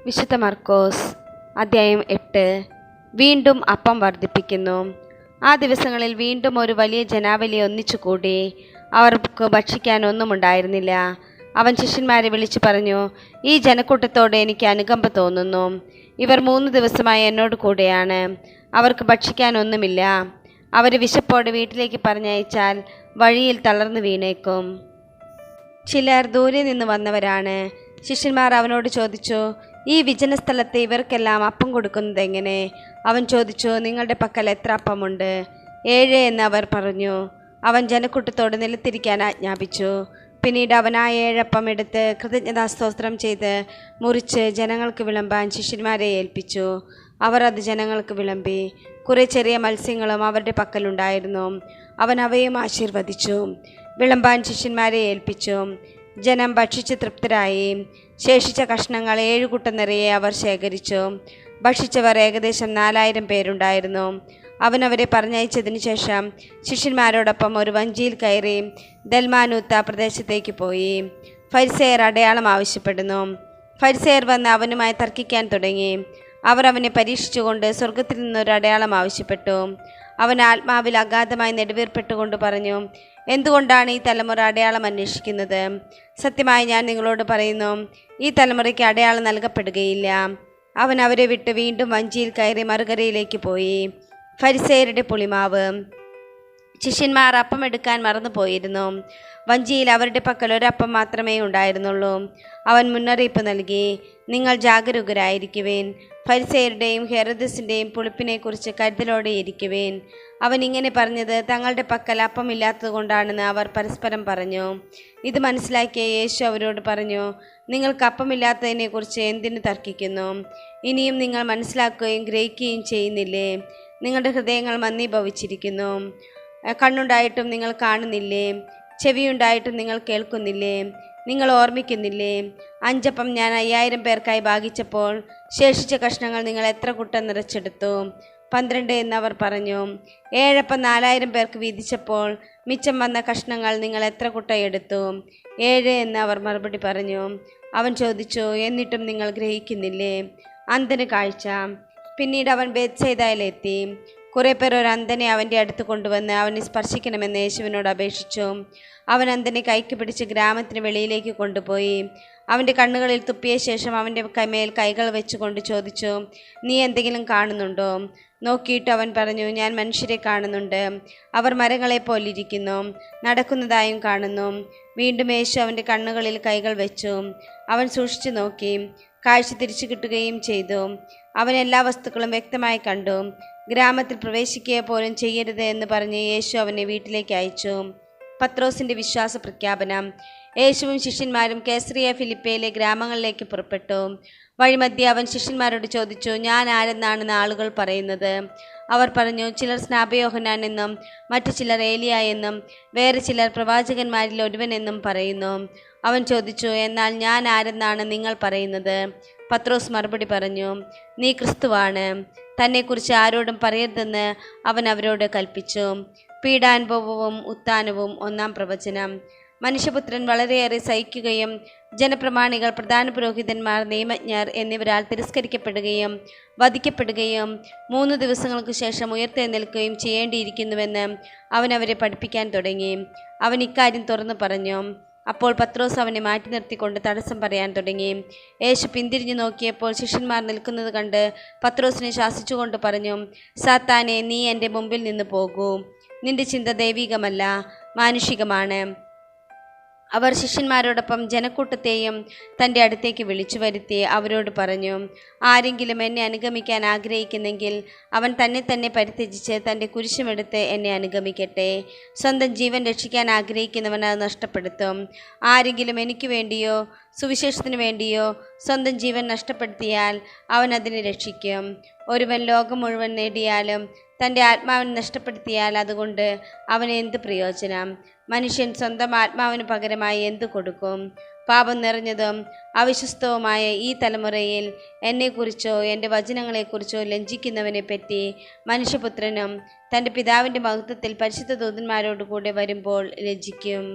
വിശുദ്ധ മർക്കോസ് അധ്യായം 8. വീണ്ടും അപ്പം വർദ്ധിപ്പിക്കുന്നു. ആ ദിവസങ്ങളിൽ വീണ്ടും ഒരു വലിയ ജനാവലി ഒന്നിച്ചുകൂടി. അവർക്ക് ഭക്ഷിക്കാൻ ഒന്നും ഉണ്ടായിരുന്നില്ല. അവൻ ശിഷ്യന്മാരെ വിളിച്ചു പറഞ്ഞു, ഈ ജനക്കൂട്ടത്തോട് എനിക്ക് അനുകമ്പ തോന്നുന്നു. ഇവർ 3 ദിവസമായി എന്നോട് കൂടെയാണ്. അവർക്ക് ഭക്ഷിക്കാൻ ഒന്നുമില്ല. അവരെ വിശപ്പോടെ വീട്ടിലേക്ക് പറഞ്ഞയച്ചാൽ വഴിയിൽ തളർന്നു വീണേക്കും. ചിലർ ദൂരെ നിന്ന് വന്നവരാണ്. ശിഷ്യന്മാർ അവനോട് ചോദിച്ചു, ഈ വിജനസ്ഥലത്ത് ഇവർക്കെല്ലാം അപ്പം കൊടുക്കുന്നത് എങ്ങനെ? അവൻ ചോദിച്ചു, നിങ്ങളുടെ പക്കൽ എത്ര അപ്പമുണ്ട്? 7 എന്ന് അവർ പറഞ്ഞു. അവൻ ജനക്കൂട്ടത്തോട് നിലത്തിരിക്കാൻ ആജ്ഞാപിച്ചു. പിന്നീട് അവൻ ആ 7 അപ്പം എടുത്ത് കൃതജ്ഞതാസ്തോത്രം ചെയ്ത് മുറിച്ച് ജനങ്ങൾക്ക് വിളമ്പാൻ ശിഷ്യന്മാരെ ഏൽപ്പിച്ചു. അവർ അത് ജനങ്ങൾക്ക് വിളമ്പി. കുറെ ചെറിയ മത്സ്യങ്ങളും അവരുടെ പക്കലുണ്ടായിരുന്നു. അവൻ അവയും ആശീർവദിച്ചു. വിളമ്പാൻ ശിഷ്യന്മാരെ ഏൽപ്പിച്ചു. ജനം ഭക്ഷിച്ച് തൃപ്തരായി. ശേഷിച്ച കഷ്ണങ്ങൾ 7 കുട്ട നിറയെ അവർ ശേഖരിച്ചു. ഭക്ഷിച്ചവർ ഏകദേശം 4000 പേരുണ്ടായിരുന്നു. അവൻ അവരെ പറഞ്ഞയച്ചതിന് ശേഷം ശിഷ്യന്മാരോടൊപ്പം ഒരു വഞ്ചിയിൽ കയറി ദൽമാനൂത്ത പ്രദേശത്തേക്ക് പോയി. ഫരിസേയർ അടയാളം ആവശ്യപ്പെടുന്നു. ഫരിസേയർ വന്ന് അവനുമായി തർക്കിക്കാൻ തുടങ്ങി. അവർ അവനെ പരീക്ഷിച്ചുകൊണ്ട് സ്വർഗത്തിൽ നിന്നൊരു അടയാളം ആവശ്യപ്പെട്ടു. അവൻ ആത്മാവിൽ അഗാധമായി നെടുവീർപ്പെട്ടുകൊണ്ട് പറഞ്ഞു, എന്തുകൊണ്ടാണ് ഈ തലമുറ അടയാളം അന്വേഷിക്കുന്നത്? സത്യമായി ഞാൻ നിങ്ങളോട് പറയുന്നു, ഈ തലമുറയ്ക്ക് അടയാളം നൽകപ്പെടുകയില്ല. അവൻ അവരെ വിട്ട് വീണ്ടും വഞ്ചിയിൽ കയറി മറുകരയിലേക്ക് പോയി. ഫരിസേയരുടെ പുളിമാവ്. ശിഷ്യന്മാർ അപ്പം എടുക്കാൻ മറന്നുപോയിരുന്നു. വഞ്ചിയിൽ അവരുടെ പക്കൽ ഒരപ്പം മാത്രമേ ഉണ്ടായിരുന്നുള്ളൂ. അവൻ മുന്നറിയിപ്പ് നൽകി, നിങ്ങൾ ജാഗരൂകരായിരിക്കുവേൻ. ഫരിസേയരുടെയും ഹെരോദസിൻ്റെയും പുളിപ്പിനെക്കുറിച്ച് കരുതലോടെ ഇരിക്കുവേൻ. അവൻ ഇങ്ങനെ പറഞ്ഞത് തങ്ങളുടെ പക്കൽ അപ്പമില്ലാത്തത് കൊണ്ടാണെന്ന് അവർ പരസ്പരം പറഞ്ഞു. ഇത് മനസ്സിലാക്കിയ യേശു അവരോട് പറഞ്ഞു, നിങ്ങൾക്ക് അപ്പമില്ലാത്തതിനെക്കുറിച്ച് എന്തിനു തർക്കിക്കുന്നു? ഇനിയും നിങ്ങൾ മനസ്സിലാക്കുകയും ഗ്രഹിക്കുകയും ചെയ്യുന്നില്ലേ? നിങ്ങളുടെ ഹൃദയങ്ങൾ മന്ദീഭവിച്ചിരിക്കുന്നു. കണ്ണുണ്ടായിട്ടും നിങ്ങൾ കാണുന്നില്ലേ? ചെവിയുണ്ടായിട്ടും നിങ്ങൾ കേൾക്കുന്നില്ലേ? നിങ്ങൾ ഓർമ്മിക്കുന്നില്ലേ? 5 അപ്പം ഞാൻ 5000 പേർക്കായി ഭാഗിച്ചപ്പോൾ ശേഷിച്ച കഷ്ണങ്ങൾ നിങ്ങൾ എത്ര കുട്ട നിറച്ചെടുത്തു? 12 എന്നവർ പറഞ്ഞു. 7 അപ്പം 4000 പേർക്ക് വീതിച്ചപ്പോൾ മിച്ചം വന്ന കഷ്ണങ്ങൾ നിങ്ങൾ എത്ര കുട്ട എടുത്തു? 7 എന്ന് അവർ മറുപടി പറഞ്ഞു. അവൻ ചോദിച്ചു, എന്നിട്ടും നിങ്ങൾ ഗ്രഹിക്കുന്നില്ലേ? അന്ധന് കാഴ്ച. പിന്നീട് അവൻ ബേത്സയിദയിലെത്തി. കുറെ പേർ ഒരു അന്ധനെ അവൻ്റെ അടുത്ത് കൊണ്ടുവന്ന് അവനെ സ്പർശിക്കണമെന്ന് യേശുവിനോട് അപേക്ഷിച്ചു. അവൻ അന്ധനെ കൈക്ക് പിടിച്ച് ഗ്രാമത്തിന് വെളിയിലേക്ക് കൊണ്ടുപോയി. അവൻ്റെ കണ്ണുകളിൽ തുപ്പിയ ശേഷം അവൻ്റെ മേൽ കൈകൾ വെച്ചുകൊണ്ട് ചോദിച്ചു, നീ എന്തെങ്കിലും കാണുന്നുണ്ടോ? നോക്കിയിട്ട് അവൻ പറഞ്ഞു, ഞാൻ മനുഷ്യരെ കാണുന്നുണ്ട്. അവർ മരങ്ങളെ പോലിരിക്കുന്നു, നടക്കുന്നതായും കാണുന്നു. വീണ്ടും യേശു അവൻ്റെ കണ്ണുകളിൽ കൈകൾ വെച്ചു. അവൻ സൂക്ഷിച്ചു നോക്കി. കാഴ്ച തിരിച്ചു കിട്ടുകയും ചെയ്തു. അവൻ എല്ലാ വസ്തുക്കളും വ്യക്തമായി കണ്ടു. ഗ്രാമത്തിൽ പ്രവേശിക്കുക പോലും ചെയ്യരുത് എന്ന് പറഞ്ഞ് യേശു അവനെ വീട്ടിലേക്ക് അയച്ചു. പത്രോസിൻ്റെ വിശ്വാസ പ്രഖ്യാപനം. യേശുവും ശിഷ്യന്മാരും കേസറിയ ഫിലിപ്പയിലെ ഗ്രാമങ്ങളിലേക്ക് പുറപ്പെട്ടു. വഴിമധ്യേ അവൻ ശിഷ്യന്മാരോട് ചോദിച്ചു, ഞാൻ ആരെന്നാണെന്ന് ആളുകൾ പറയുന്നത്? അവർ പറഞ്ഞു, ചിലർ സ്നാപയോഹന്നാൻ എന്നും മറ്റു ചിലർ ഏലിയ എന്നും വേറെ ചിലർ പ്രവാചകന്മാരിൽ ഒരുവനെന്നും പറയുന്നു. അവൻ ചോദിച്ചു, എന്നാൽ ഞാൻ ആരെന്നാണ് നിങ്ങൾ പറയുന്നത്? പത്രോസ് മറുപടി പറഞ്ഞു, നീ ക്രിസ്തുവാണ്. തന്നെക്കുറിച്ച് ആരോടും പറയരുതെന്ന് അവൻ അവരോട് കൽപ്പിച്ചു. പീഡാനുഭവവും ഉത്ഥാനവും 1-ാം പ്രവചനം. മനുഷ്യപുത്രൻ വളരെയേറെ സഹിക്കുകയും ജനപ്രമാണികൾ, പ്രധാന പുരോഹിതന്മാർ, നിയമജ്ഞർ എന്നിവരാൽ തിരസ്കരിക്കപ്പെടുകയും വധിക്കപ്പെടുകയും 3 ദിവസങ്ങൾക്ക് ശേഷം ഉയർത്തെഴുന്നേൽക്കുകയും ചെയ്യേണ്ടിയിരിക്കുന്നുവെന്ന് അവൻ അവരെ പഠിപ്പിക്കാൻ തുടങ്ങി. അവൻ ഇക്കാര്യം തുറന്നു പറഞ്ഞു. അപ്പോൾ പത്രോസ് അവനെ മാറ്റി നിർത്തിക്കൊണ്ട് തടസ്സം പറയാൻ തുടങ്ങി. യേശു പിന്തിരിഞ്ഞു നോക്കിയപ്പോൾ ശിഷ്യന്മാർ നിൽക്കുന്നത് കണ്ട് പത്രോസിനെ ശാസിച്ചുകൊണ്ട് പറഞ്ഞു, സാത്താനെ, നീ എൻ്റെ മുമ്പിൽ നിന്ന് പോകൂ. നിന്റെ ചിന്ത ദൈവികമല്ല, മാനുഷികമാണ്. അവർ ശിഷ്യന്മാരോടൊപ്പം ജനക്കൂട്ടത്തെയും തൻ്റെ അടുത്തേക്ക് വിളിച്ചു വരുത്തി അവരോട് പറഞ്ഞു, ആരെങ്കിലും എന്നെ അനുഗമിക്കാൻ ആഗ്രഹിക്കുന്നെങ്കിൽ അവൻ തന്നെ പരിത്യജിച്ച് തൻ്റെ കുരിശുമെടുത്ത് എന്നെ അനുഗമിക്കട്ടെ. സ്വന്തം ജീവൻ രക്ഷിക്കാൻ ആഗ്രഹിക്കുന്നവൻ അത് നഷ്ടപ്പെടുത്തും. ആരെങ്കിലും എനിക്ക് വേണ്ടിയോ സുവിശേഷത്തിന് വേണ്ടിയോ സ്വന്തം ജീവൻ നഷ്ടപ്പെടുത്തിയാൽ അവൻ അതിനെ രക്ഷിക്കും. ഒരുവൻ ലോകം മുഴുവൻ നേടിയാലും തൻ്റെ ആത്മാവിനെ നഷ്ടപ്പെടുത്തിയാൽ അതുകൊണ്ട് അവന് എന്ത് പ്രയോജനം? മനുഷ്യൻ സ്വന്തം ആത്മാവിന് പകരമായി എന്തു കൊടുക്കും? പാപം നിറഞ്ഞതും അവിശ്വസ്തവുമായ ഈ തലമുറയിൽ എന്നെക്കുറിച്ചോ എൻ്റെ വചനങ്ങളെക്കുറിച്ചോ ലജ്ജിക്കുന്നവനെ പറ്റി മനുഷ്യപുത്രനും തൻ്റെ പിതാവിൻ്റെ മഹത്വത്തിൽ പരിശുദ്ധ ദൂതന്മാരോടുകൂടെ വരുമ്പോൾ ലജ്ജിക്കും.